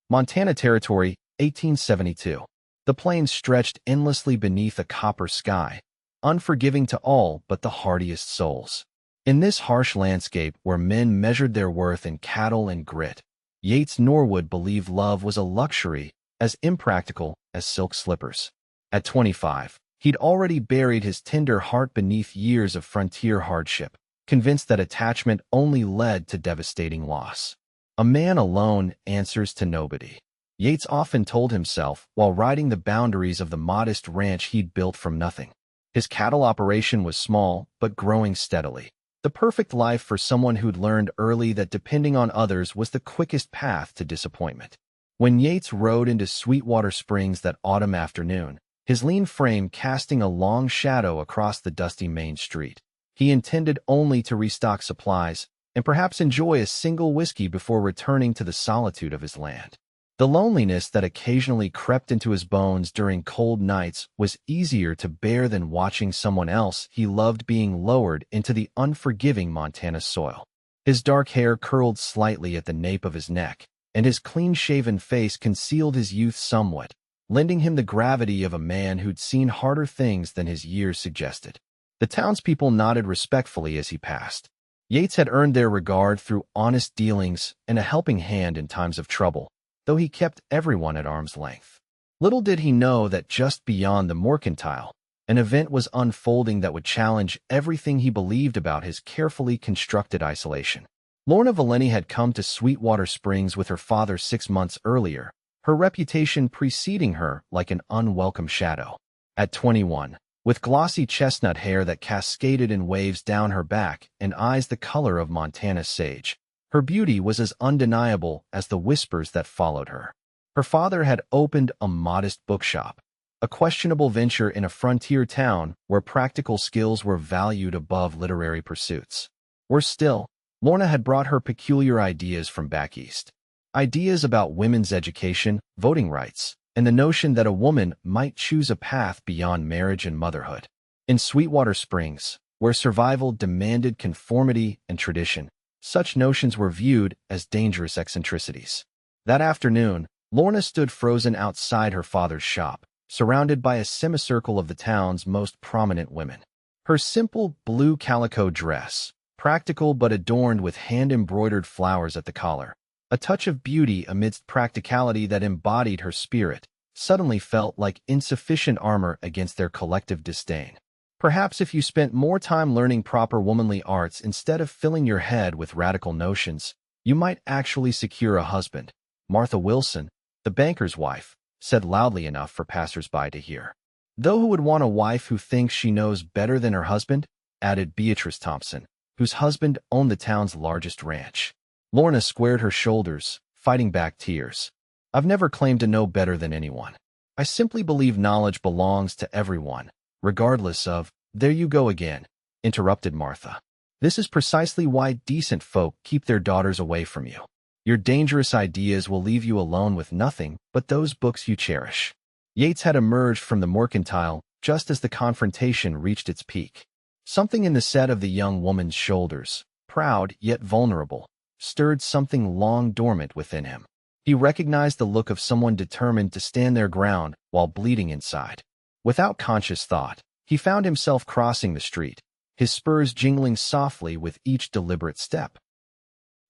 Montana Territory, 1872. The plains stretched endlessly beneath a copper sky, unforgiving to all but the hardiest souls. In this harsh landscape where men measured their worth in cattle and grit, Yates Norwood believed love was a luxury as impractical as silk slippers. At 25, he'd already buried his tender heart beneath years of frontier hardship, convinced that attachment only led to devastating loss. A man alone answers to nobody, Yates often told himself while riding the boundaries of the modest ranch he'd built from nothing. His cattle operation was small, but growing steadily. The perfect life for someone who'd learned early that depending on others was the quickest path to disappointment. When Yates rode into Sweetwater Springs that autumn afternoon, his lean frame casting a long shadow across the dusty main street, he intended only to restock supplies and perhaps enjoy a single whiskey before returning to the solitude of his land. The loneliness that occasionally crept into his bones during cold nights was easier to bear than watching someone else he loved being lowered into the unforgiving Montana soil. His dark hair curled slightly at the nape of his neck, and his clean-shaven face concealed his youth somewhat, lending him the gravity of a man who'd seen harder things than his years suggested. The townspeople nodded respectfully as he passed. Yates had earned their regard through honest dealings and a helping hand in times of trouble, though he kept everyone at arm's length. Little did he know that just beyond the mercantile, an event was unfolding that would challenge everything he believed about his carefully constructed isolation. Lorna Valenti had come to Sweetwater Springs with her father 6 months earlier, her reputation preceding her like an unwelcome shadow. At 21, with glossy chestnut hair that cascaded in waves down her back and eyes the color of Montana sage, her beauty was as undeniable as the whispers that followed her. Her father had opened a modest bookshop, a questionable venture in a frontier town where practical skills were valued above literary pursuits. Worse still, Lorna had brought her peculiar ideas from back east. Ideas about women's education, voting rights, and the notion that a woman might choose a path beyond marriage and motherhood. In Sweetwater Springs, where survival demanded conformity and tradition, such notions were viewed as dangerous eccentricities. That afternoon, Lorna stood frozen outside her father's shop, surrounded by a semicircle of the town's most prominent women. Her simple blue calico dress, practical but adorned with hand-embroidered flowers at the collar, a touch of beauty amidst practicality that embodied her spirit, suddenly felt like insufficient armor against their collective disdain. Perhaps if you spent more time learning proper womanly arts instead of filling your head with radical notions, you might actually secure a husband, Martha Wilson, the banker's wife, said loudly enough for passers-by to hear. Though who would want a wife who thinks she knows better than her husband? Added Beatrice Thompson, whose husband owned the town's largest ranch. Lorna squared her shoulders, fighting back tears. I've never claimed to know better than anyone. I simply believe knowledge belongs to everyone, regardless of— There you go again, interrupted Martha. This is precisely why decent folk keep their daughters away from you. Your dangerous ideas will leave you alone with nothing but those books you cherish. Yates had emerged from the mercantile just as the confrontation reached its peak. Something in the set of the young woman's shoulders, proud yet vulnerable, stirred something long dormant within him. He recognized the look of someone determined to stand their ground while bleeding inside. Without conscious thought, he found himself crossing the street, his spurs jingling softly with each deliberate step.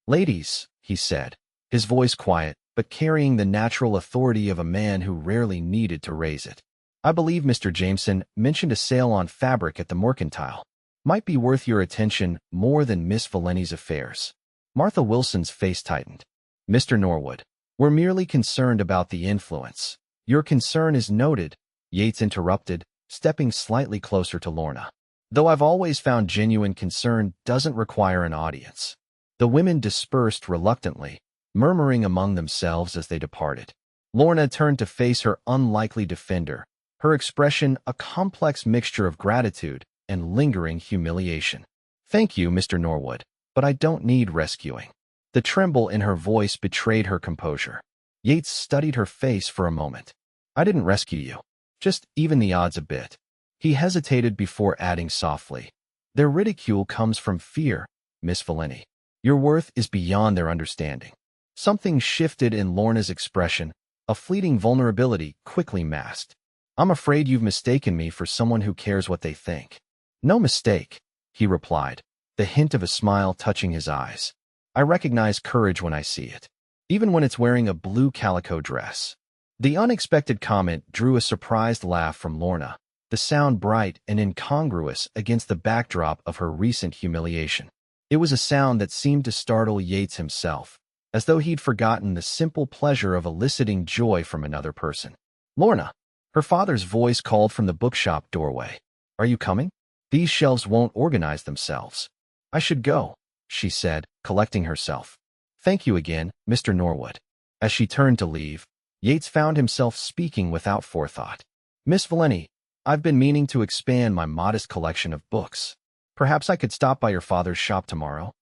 "Ladies," he said, his voice quiet, but carrying the natural authority of a man who rarely needed to raise it. "I believe Mr. Jameson mentioned a sale on fabric at the mercantile. Might be worth your attention more than Miss Valenti's affairs." Martha Wilson's face tightened. "Mr. Norwood, we're merely concerned about the influence." "Your concern is noted," Yates interrupted, stepping slightly closer to Lorna. "Though I've always found genuine concern doesn't require an audience." The women dispersed reluctantly, murmuring among themselves as they departed. Lorna turned to face her unlikely defender, her expression a complex mixture of gratitude and lingering humiliation. "Thank you, Mr. Norwood, but I don't need rescuing." The tremble in her voice betrayed her composure. Yates studied her face for a moment. "I didn't rescue you. Just even the odds a bit." He hesitated before adding softly, "Their ridicule comes from fear, Miss Valenti. Your worth is beyond their understanding." Something shifted in Lorna's expression, a fleeting vulnerability quickly masked. I'm afraid you've mistaken me for someone who cares what they think. No mistake, he replied, the hint of a smile touching his eyes. I recognize courage when I see it, even when it's wearing a blue calico dress. The unexpected comment drew a surprised laugh from Lorna, the sound bright and incongruous against the backdrop of her recent humiliation. It was a sound that seemed to startle Yates himself, as though he'd forgotten the simple pleasure of eliciting joy from another person. Lorna! Her father's voice called from the bookshop doorway. Are you coming? These shelves won't organize themselves. I should go, she said, collecting herself. Thank you again, Mr. Norwood. As she turned to leave, Yates found himself speaking without forethought. Miss Valenti, I've been meaning to expand my modest collection of books. Perhaps I could stop by your father's shop tomorrow?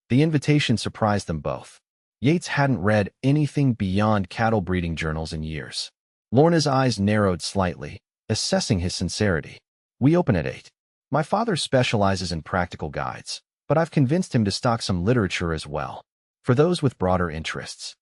The invitation surprised them both. Yates hadn't read anything beyond cattle breeding journals in years. Lorna's eyes narrowed slightly, assessing his sincerity. We open at 8. My father specializes in practical guides, but I've convinced him to stock some literature as well, for those with broader interests.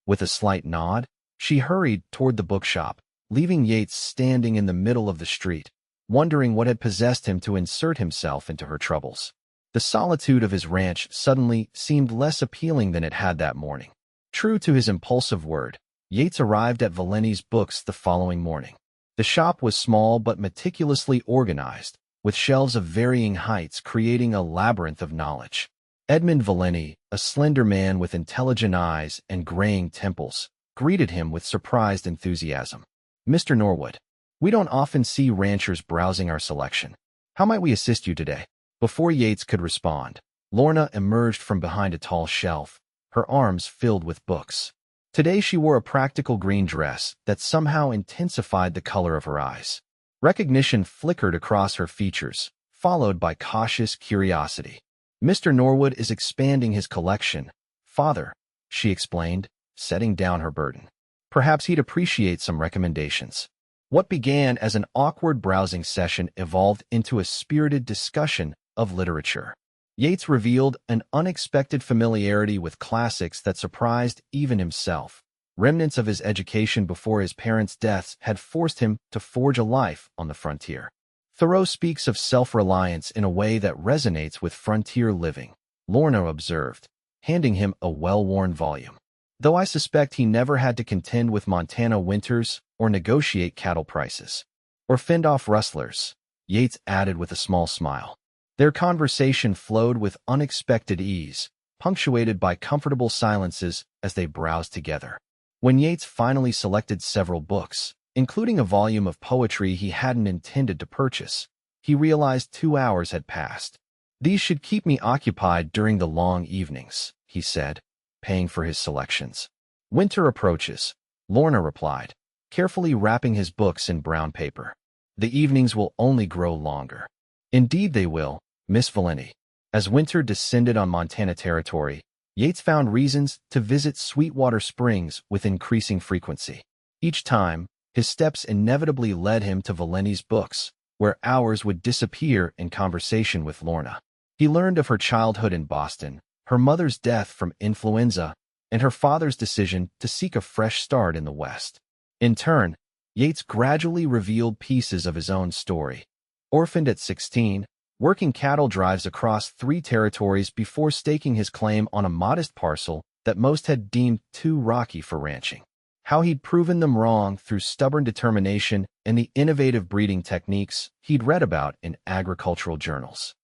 With a slight nod, she hurried toward the bookshop, leaving Yates standing in the middle of the street, wondering what had possessed him to insert himself into her troubles. The solitude of his ranch suddenly seemed less appealing than it had that morning. True to his impulsive word, Yates arrived at Valenti's books the following morning. The shop was small but meticulously organized, with shelves of varying heights creating a labyrinth of knowledge. Edmund Valenti, a slender man with intelligent eyes and graying temples, greeted him with surprised enthusiasm. Mr. Norwood, we don't often see ranchers browsing our selection. How might we assist you today? Before Yates could respond, Lorna emerged from behind a tall shelf, her arms filled with books. Today she wore a practical green dress that somehow intensified the color of her eyes. Recognition flickered across her features, followed by cautious curiosity. Mr. Norwood is expanding his collection, Father, she explained, setting down her burden. Perhaps he'd appreciate some recommendations. What began as an awkward browsing session evolved into a spirited discussion of literature. Yates revealed an unexpected familiarity with classics that surprised even himself. Remnants of his education before his parents' deaths had forced him to forge a life on the frontier. Thoreau speaks of self-reliance in a way that resonates with frontier living, Lorna observed, handing him a well-worn volume. Though I suspect he never had to contend with Montana winters or negotiate cattle prices, or fend off rustlers, Yates added with a small smile. Their conversation flowed with unexpected ease, punctuated by comfortable silences as they browsed together. When Yates finally selected several books, including a volume of poetry he hadn't intended to purchase, he realized 2 hours had passed. These should keep me occupied during the long evenings, he said, paying for his selections. Winter approaches, Lorna replied, carefully wrapping his books in brown paper. The evenings will only grow longer. Indeed they will, Miss Valenti. As winter descended on Montana territory, Yates found reasons to visit Sweetwater Springs with increasing frequency. Each time, his steps inevitably led him to Valenti's books, where hours would disappear in conversation with Lorna. He learned of her childhood in Boston, her mother's death from influenza, and her father's decision to seek a fresh start in the West. In turn, Yates gradually revealed pieces of his own story. Orphaned at 16, working cattle drives across 3 territories before staking his claim on a modest parcel that most had deemed too rocky for ranching. How he'd proven them wrong through stubborn determination and the innovative breeding techniques he'd read about in agricultural journals.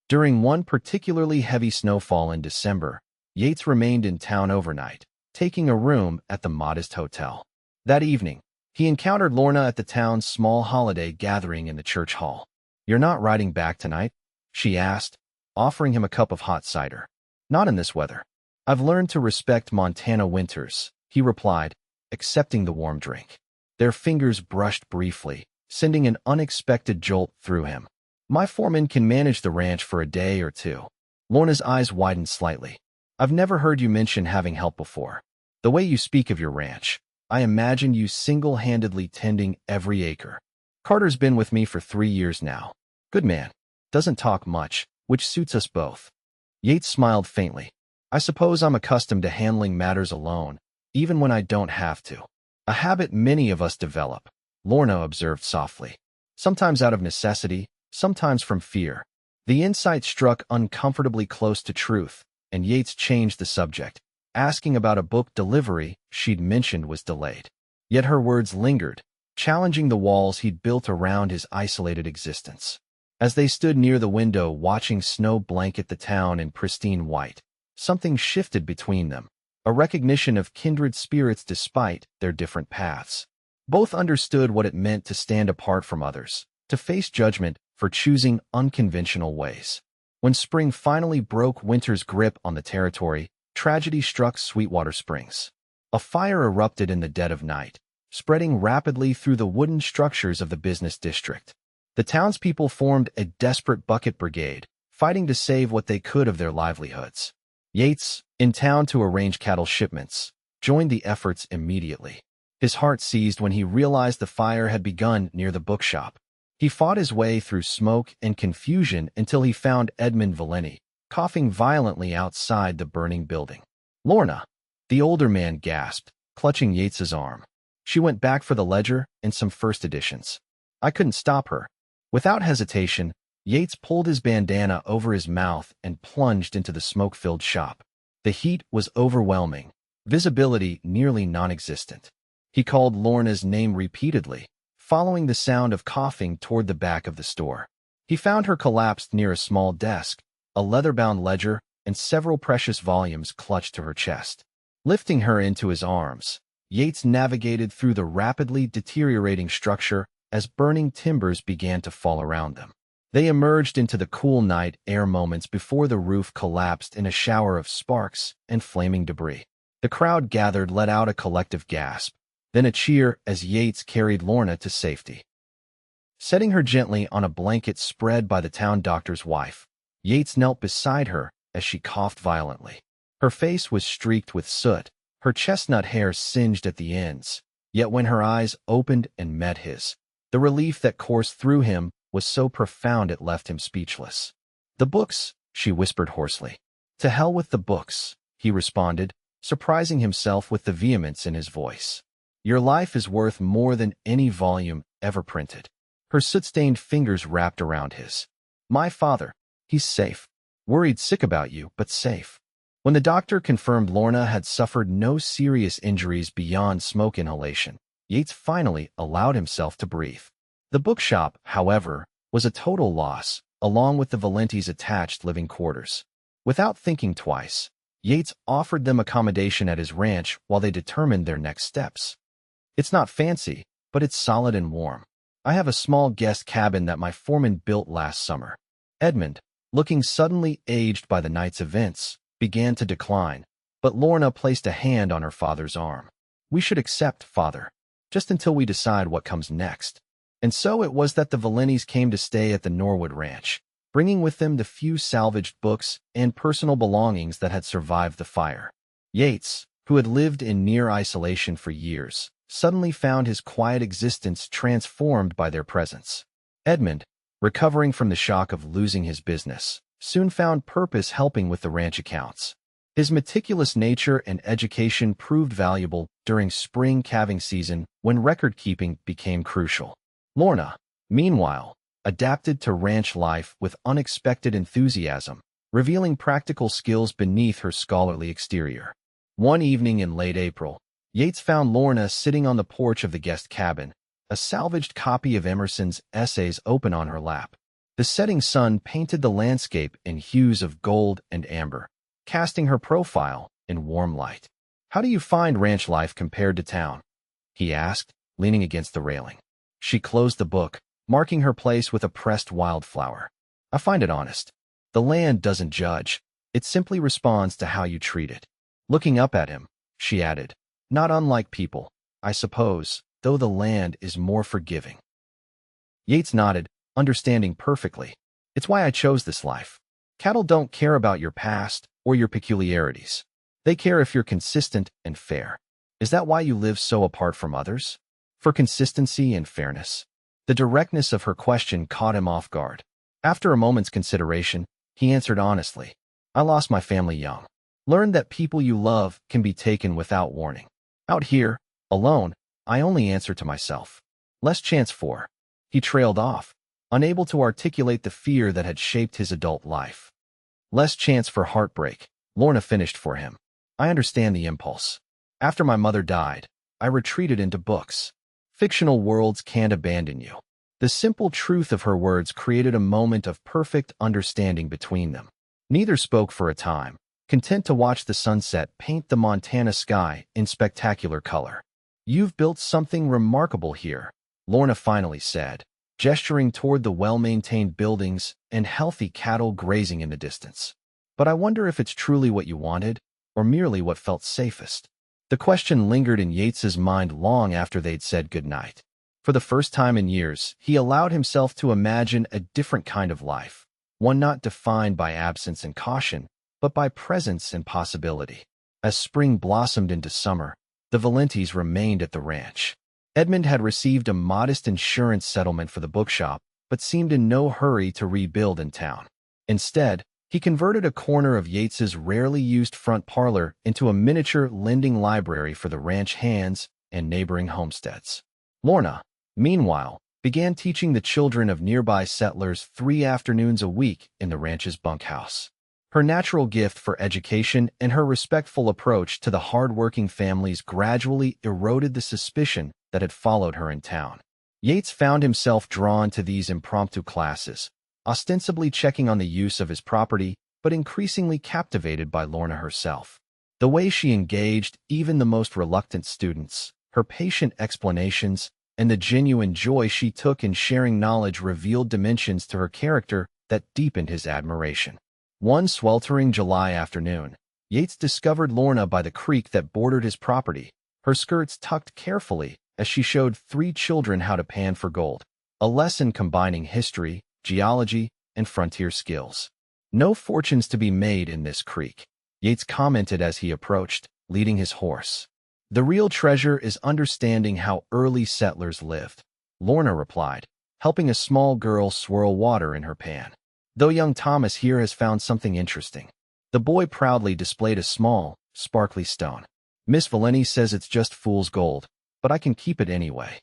During one particularly heavy snowfall in December, Yates remained in town overnight, taking a room at the modest hotel. That evening, he encountered Lorna at the town's small holiday gathering in the church hall. "You're not riding back tonight?" she asked, offering him a cup of hot cider. "Not in this weather. I've learned to respect Montana winters," he replied, accepting the warm drink. Their fingers brushed briefly, sending an unexpected jolt through him. "My foreman can manage the ranch for a day or 2. Lorna's eyes widened slightly. "I've never heard you mention having help before. The way you speak of your ranch, I imagine you single-handedly tending every acre." "Carter's been with me for 3 years now. Good man. Doesn't talk much, which suits us both." Yates smiled faintly. I suppose I'm accustomed to handling matters alone, even when I don't have to. A habit many of us develop, Lorna observed softly. Sometimes out of necessity, sometimes from fear. The insight struck uncomfortably close to truth, and Yates changed the subject, asking about a book delivery she'd mentioned was delayed. Yet her words lingered, challenging the walls he'd built around his isolated existence. As they stood near the window watching snow blanket the town in pristine white, something shifted between them, a recognition of kindred spirits despite their different paths. Both understood what it meant to stand apart from others, to face judgment for choosing unconventional ways. When spring finally broke winter's grip on the territory, tragedy struck Sweetwater Springs. A fire erupted in the dead of night, spreading rapidly through the wooden structures of the business district. The townspeople formed a desperate bucket brigade, fighting to save what they could of their livelihoods. Yates, in town to arrange cattle shipments, joined the efforts immediately. His heart seized when he realized the fire had begun near the bookshop. He fought his way through smoke and confusion until he found Edmund Valenti, coughing violently outside the burning building. "Lorna," the older man gasped, clutching Yates's arm. "She went back for the ledger and some first editions. I couldn't stop her." Without hesitation, Yates pulled his bandana over his mouth and plunged into the smoke-filled shop. The heat was overwhelming, visibility nearly non-existent. He called Lorna's name repeatedly, following the sound of coughing toward the back of the store. He found her collapsed near a small desk, a leather-bound ledger, and several precious volumes clutched to her chest. Lifting her into his arms, Yates navigated through the rapidly deteriorating structure as burning timbers began to fall around them. They emerged into the cool night air moments before the roof collapsed in a shower of sparks and flaming debris. The crowd gathered let out a collective gasp, then a cheer as Yates carried Lorna to safety. Setting her gently on a blanket spread by the town doctor's wife, Yates knelt beside her as she coughed violently. Her face was streaked with soot, her chestnut hair singed at the ends, yet when her eyes opened and met his, the relief that coursed through him was so profound it left him speechless. "The books," she whispered hoarsely. "To hell with the books," he responded, surprising himself with the vehemence in his voice. "Your life is worth more than any volume ever printed." Her soot-stained fingers wrapped around his. "My father, he's safe. Worried sick about you, but safe." When the doctor confirmed Lorna had suffered no serious injuries beyond smoke inhalation, Yates finally allowed himself to breathe. The bookshop, however, was a total loss, along with the Valenti's attached living quarters. Without thinking twice, Yates offered them accommodation at his ranch while they determined their next steps. "It's not fancy, but it's solid and warm. I have a small guest cabin that my foreman built last summer." Edmund, looking suddenly aged by the night's events, began to decline, but Lorna placed a hand on her father's arm. "We should accept, father, just until we decide what comes next." And so it was that the Valentis came to stay at the Norwood Ranch, bringing with them the few salvaged books and personal belongings that had survived the fire. Yates, who had lived in near isolation for years, suddenly found his quiet existence transformed by their presence. Edmund, recovering from the shock of losing his business, soon found purpose helping with the ranch accounts. His meticulous nature and education proved valuable during spring calving season when record-keeping became crucial. Lorna, meanwhile, adapted to ranch life with unexpected enthusiasm, revealing practical skills beneath her scholarly exterior. One evening in late April, Yates found Lorna sitting on the porch of the guest cabin, a salvaged copy of Emerson's essays open on her lap. The setting sun painted the landscape in hues of gold and amber, casting her profile in warm light. "How do you find ranch life compared to town?" he asked, leaning against the railing. She closed the book, marking her place with a pressed wildflower. "I find it honest. The land doesn't judge. It simply responds to how you treat it." Looking up at him, she added, "Not unlike people, I suppose, though the land is more forgiving." Yates nodded, understanding perfectly. "It's why I chose this life. Cattle don't care about your past or your peculiarities. They care if you're consistent and fair. Is that why you live so apart from others? For consistency and fairness?" The directness of her question caught him off guard. After a moment's consideration, he answered honestly, "I lost my family young. Learn that people you love can be taken without warning. Out here, alone, I only answer to myself. Less chance for. He trailed off, unable to articulate the fear that had shaped his adult life. Less chance for heartbreak. Lorna finished for him. I understand the impulse. After my mother died, I retreated into books. Fictional worlds can't abandon you. The simple truth of her words created a moment of perfect understanding between them. Neither spoke for a time, content to watch the sunset paint the Montana sky in spectacular color. You've built something remarkable here, Lorna finally said, gesturing toward the well-maintained buildings and healthy cattle grazing in the distance. But I wonder if it's truly what you wanted, or merely what felt safest. The question lingered in Yates's mind long after they'd said goodnight. For the first time in years, he allowed himself to imagine a different kind of life, one not defined by absence and caution, but by presence and possibility. As spring blossomed into summer, the Valentis remained at the ranch. Edmund had received a modest insurance settlement for the bookshop, but seemed in no hurry to rebuild in town. Instead, he converted a corner of Yates's rarely used front parlor into a miniature lending library for the ranch hands and neighboring homesteads. Lorna, meanwhile, began teaching the children of nearby settlers 3 afternoons a week in the ranch's bunkhouse. Her natural gift for education and her respectful approach to the hard-working families gradually eroded the suspicion that had followed her in town. Yates found himself drawn to these impromptu classes, ostensibly checking on the use of his property, but increasingly captivated by Lorna herself. The way she engaged even the most reluctant students, her patient explanations, and the genuine joy she took in sharing knowledge revealed dimensions to her character that deepened his admiration. One sweltering July afternoon, Yates discovered Lorna by the creek that bordered his property, her skirts tucked carefully as she showed 3 children how to pan for gold, a lesson combining history, geology, and frontier skills. No fortunes to be made in this creek, Yates commented as he approached, leading his horse. The real treasure is understanding how early settlers lived, Lorna replied, helping a small girl swirl water in her pan. Though young Thomas here has found something interesting. The boy proudly displayed a small, sparkly stone. Miss Valenti says it's just fool's gold, but I can keep it anyway.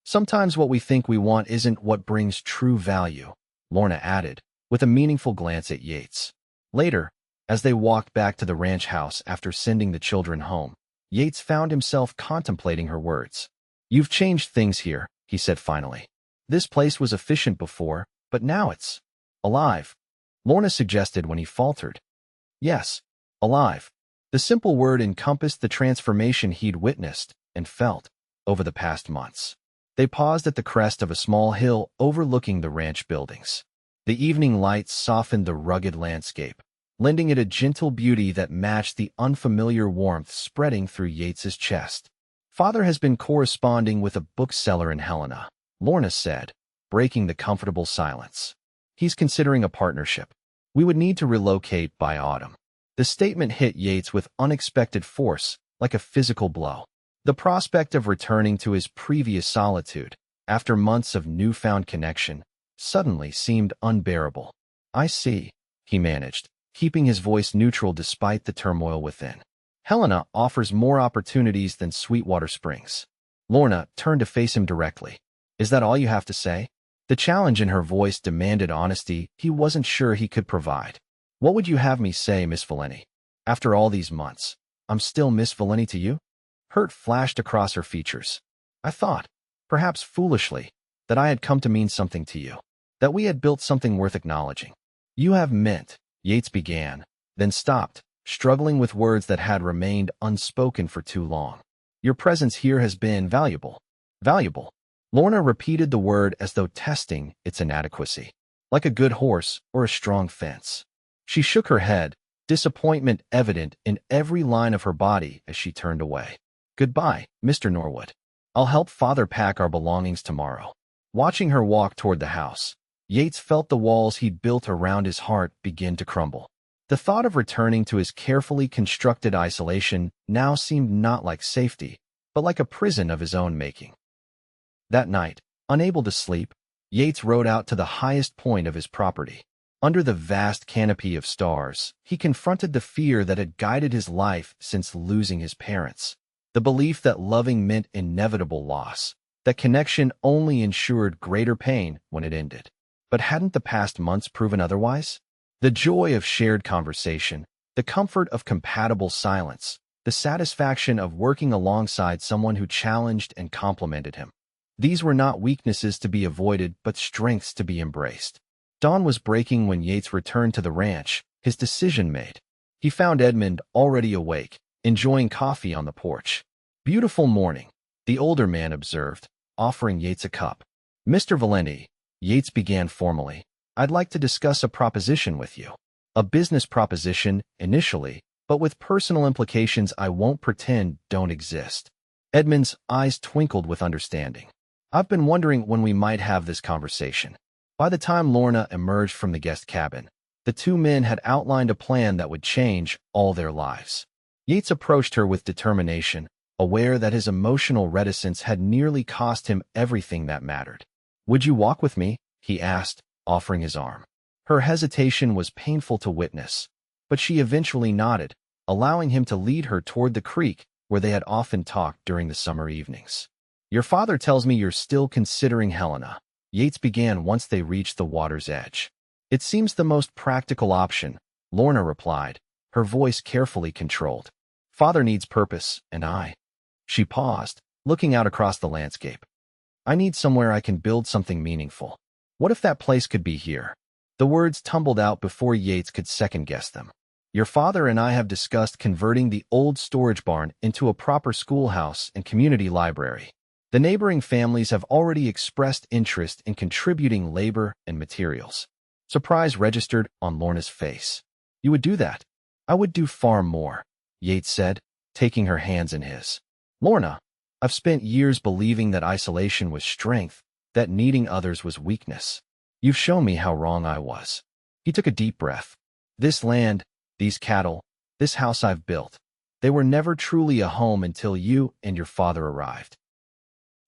Sometimes what we think we want isn't what brings true value, Lorna added, with a meaningful glance at Yates. Later, as they walked back to the ranch house after sending the children home, Yates found himself contemplating her words. You've changed things here, he said finally. This place was efficient before, but now it's alive, Lorna suggested when he faltered. Yes, alive. The simple word encompassed the transformation he'd witnessed and felt over the past months. They paused at the crest of a small hill overlooking the ranch buildings. The evening lights softened the rugged landscape, lending it a gentle beauty that matched the unfamiliar warmth spreading through Yates's chest. Father has been corresponding with a bookseller in Helena, Lorna said, breaking the comfortable silence. He's considering a partnership. We would need to relocate by autumn. The statement hit Yates with unexpected force, like a physical blow. The prospect of returning to his previous solitude, after months of newfound connection, suddenly seemed unbearable. I see, he managed, keeping his voice neutral despite the turmoil within. Helena offers more opportunities than Sweetwater Springs. Lorna turned to face him directly. Is that all you have to say? The challenge in her voice demanded honesty he wasn't sure he could provide. What would you have me say, Miss Valenti? After all these months, I'm still Miss Valenti to you? Hurt flashed across her features. I thought, perhaps foolishly, that I had come to mean something to you, that we had built something worth acknowledging. You have meant, Yates began, then stopped, struggling with words that had remained unspoken for too long. Your presence here has been valuable. Valuable. Lorna repeated the word as though testing its inadequacy, like a good horse or a strong fence. She shook her head, disappointment evident in every line of her body as she turned away. Goodbye, Mr. Norwood. I'll help Father pack our belongings tomorrow. Watching her walk toward the house, Yates felt the walls he'd built around his heart begin to crumble. The thought of returning to his carefully constructed isolation now seemed not like safety, but like a prison of his own making. That night, unable to sleep, Yates rode out to the highest point of his property. Under the vast canopy of stars, he confronted the fear that had guided his life since losing his parents. The belief that loving meant inevitable loss, that connection only ensured greater pain when it ended. But hadn't the past months proven otherwise? The joy of shared conversation, the comfort of compatible silence, the satisfaction of working alongside someone who challenged and complimented him. These were not weaknesses to be avoided, but strengths to be embraced. Dawn was breaking when Yates returned to the ranch, his decision made. He found Edmund already awake, enjoying coffee on the porch. "Beautiful morning," the older man observed, offering Yates a cup. "Mr. Valenti," Yates began formally, "I'd like to discuss a proposition with you. A business proposition, initially, but with personal implications I won't pretend don't exist." Edmund's eyes twinkled with understanding. "I've been wondering when we might have this conversation." By the time Lorna emerged from the guest cabin, the two men had outlined a plan that would change all their lives. Yates approached her with determination, aware that his emotional reticence had nearly cost him everything that mattered. "Would you walk with me?" he asked, offering his arm. Her hesitation was painful to witness, but she eventually nodded, allowing him to lead her toward the creek where they had often talked during the summer evenings. "Your father tells me you're still considering Helena," Yates began once they reached the water's edge. "It seems the most practical option," Lorna replied, her voice carefully controlled. "Father needs purpose, and I—" She paused, looking out across the landscape. "I need somewhere I can build something meaningful. What if that place could be here?" The words tumbled out before Yates could second-guess them. "Your father and I have discussed converting the old storage barn into a proper schoolhouse and community library. The neighboring families have already expressed interest in contributing labor and materials." Surprise registered on Lorna's face. "You would do that?" "I would do far more," Yates said, taking her hands in his. "Lorna, I've spent years believing that isolation was strength, that needing others was weakness. You've shown me how wrong I was." He took a deep breath. "This land, these cattle, this house I've built, they were never truly a home until you and your father arrived."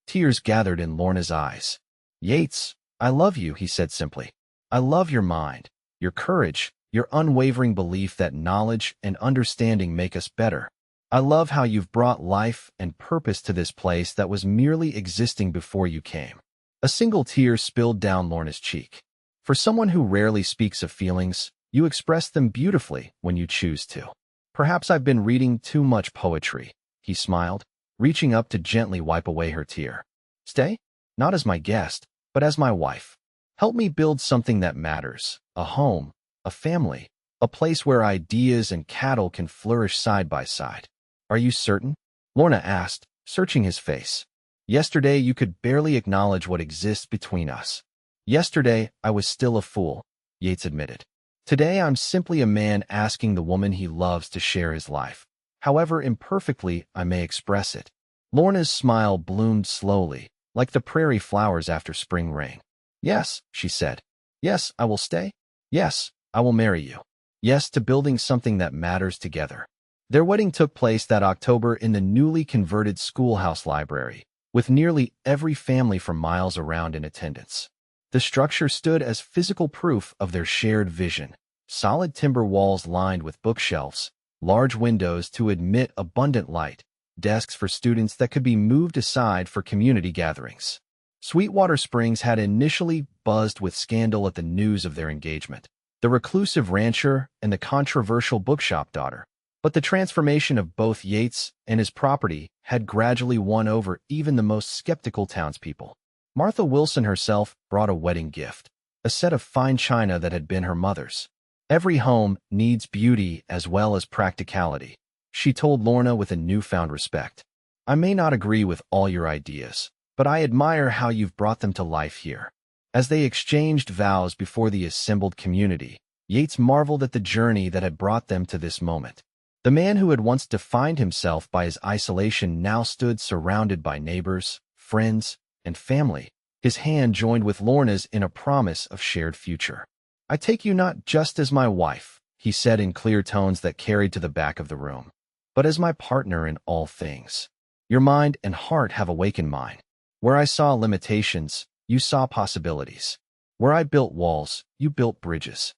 Tears gathered in Lorna's eyes. "Yates, I love you," he said simply. "I love your mind, your courage, your unwavering belief that knowledge and understanding make us better. I love how you've brought life and purpose to this place that was merely existing before you came." A single tear spilled down Lorna's cheek. "For someone who rarely speaks of feelings, you express them beautifully when you choose to." "Perhaps I've been reading too much poetry," he smiled, reaching up to gently wipe away her tear. "Stay? Not as my guest, but as my wife. Help me build something that matters, a home, a family, a place where ideas and cattle can flourish side by side." "Are you certain?" Lorna asked, searching his face. "Yesterday you could barely acknowledge what exists between us." "Yesterday I was still a fool," Yates admitted. "Today I'm simply a man asking the woman he loves to share his life, however imperfectly I may express it." Lorna's smile bloomed slowly, like the prairie flowers after spring rain. "Yes," she said. "Yes, I will stay. Yes, I will marry you. Yes, to building something that matters together." Their wedding took place that October in the newly converted schoolhouse library, with nearly every family for miles around in attendance. The structure stood as physical proof of their shared vision: solid timber walls lined with bookshelves, large windows to admit abundant light, desks for students that could be moved aside for community gatherings. Sweetwater Springs had initially buzzed with scandal at the news of their engagement, the reclusive rancher and the controversial bookshop daughter. But the transformation of both Yates and his property had gradually won over even the most skeptical townspeople. Martha Wilson herself brought a wedding gift, a set of fine china that had been her mother's. "Every home needs beauty as well as practicality," she told Lorna with a newfound respect. "I may not agree with all your ideas, but I admire how you've brought them to life here." As they exchanged vows before the assembled community, Yates marveled at the journey that had brought them to this moment. The man who had once defined himself by his isolation now stood surrounded by neighbors, friends, and family, his hand joined with Lorna's in a promise of shared future. "I take you not just as my wife," he said in clear tones that carried to the back of the room, "but as my partner in all things. Your mind and heart have awakened mine. Where I saw limitations, you saw possibilities. Where I built walls, you built bridges."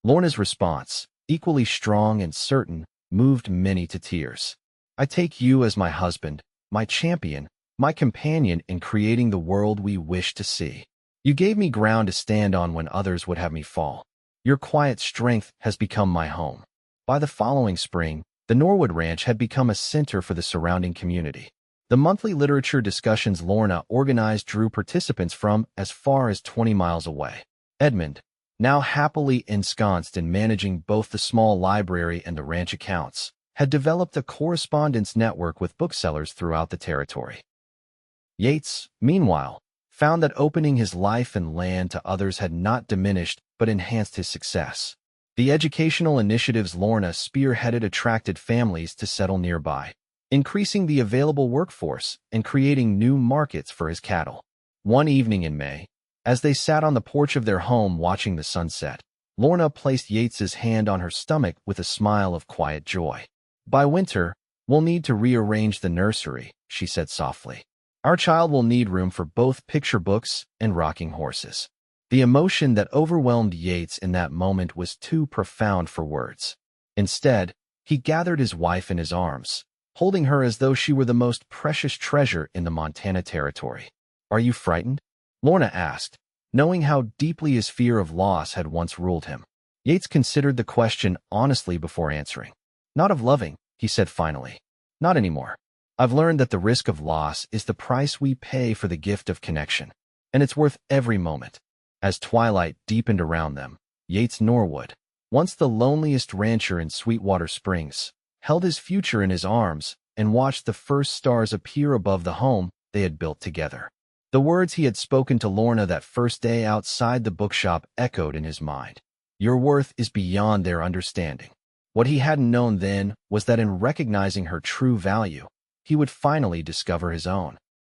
Lorna's response, equally strong and certain, moved many to tears. I take you as my husband, my champion, my companion in creating the world we wish to see. You gave me ground to stand on when others would have me fall. Your quiet strength has become my home. By the following spring, the Norwood Ranch had become a center for the surrounding community. The monthly literature discussions Lorna organized drew participants from as far as 20 miles away. Edmund, now happily ensconced in managing both the small library and the ranch accounts, had developed a correspondence network with booksellers throughout the territory. Yates, meanwhile, found that opening his life and land to others had not diminished but enhanced his success. The educational initiatives Lorna spearheaded attracted families to settle nearby, increasing the available workforce and creating new markets for his cattle. One evening in May, as they sat on the porch of their home watching the sunset, Lorna placed Yates's hand on her stomach with a smile of quiet joy. By winter, we'll need to rearrange the nursery, she said softly. Our child will need room for both picture books and rocking horses. The emotion that overwhelmed Yates in that moment was too profound for words. Instead, he gathered his wife in his arms, holding her as though she were the most precious treasure in the Montana Territory. Are you frightened? Lorna asked, knowing how deeply his fear of loss had once ruled him. Yates considered the question honestly before answering. Not of loving, he said finally. Not anymore. I've learned that the risk of loss is the price we pay for the gift of connection, and it's worth every moment. As twilight deepened around them, Yates Norwood, once the loneliest rancher in Sweetwater Springs, held his future in his arms and watched the first stars appear above the home they had built together. The words he had spoken to Lorna that first day outside the bookshop echoed in his mind. Your worth is beyond their understanding. What he hadn't known then was that in recognizing her true value, he would finally discover his own.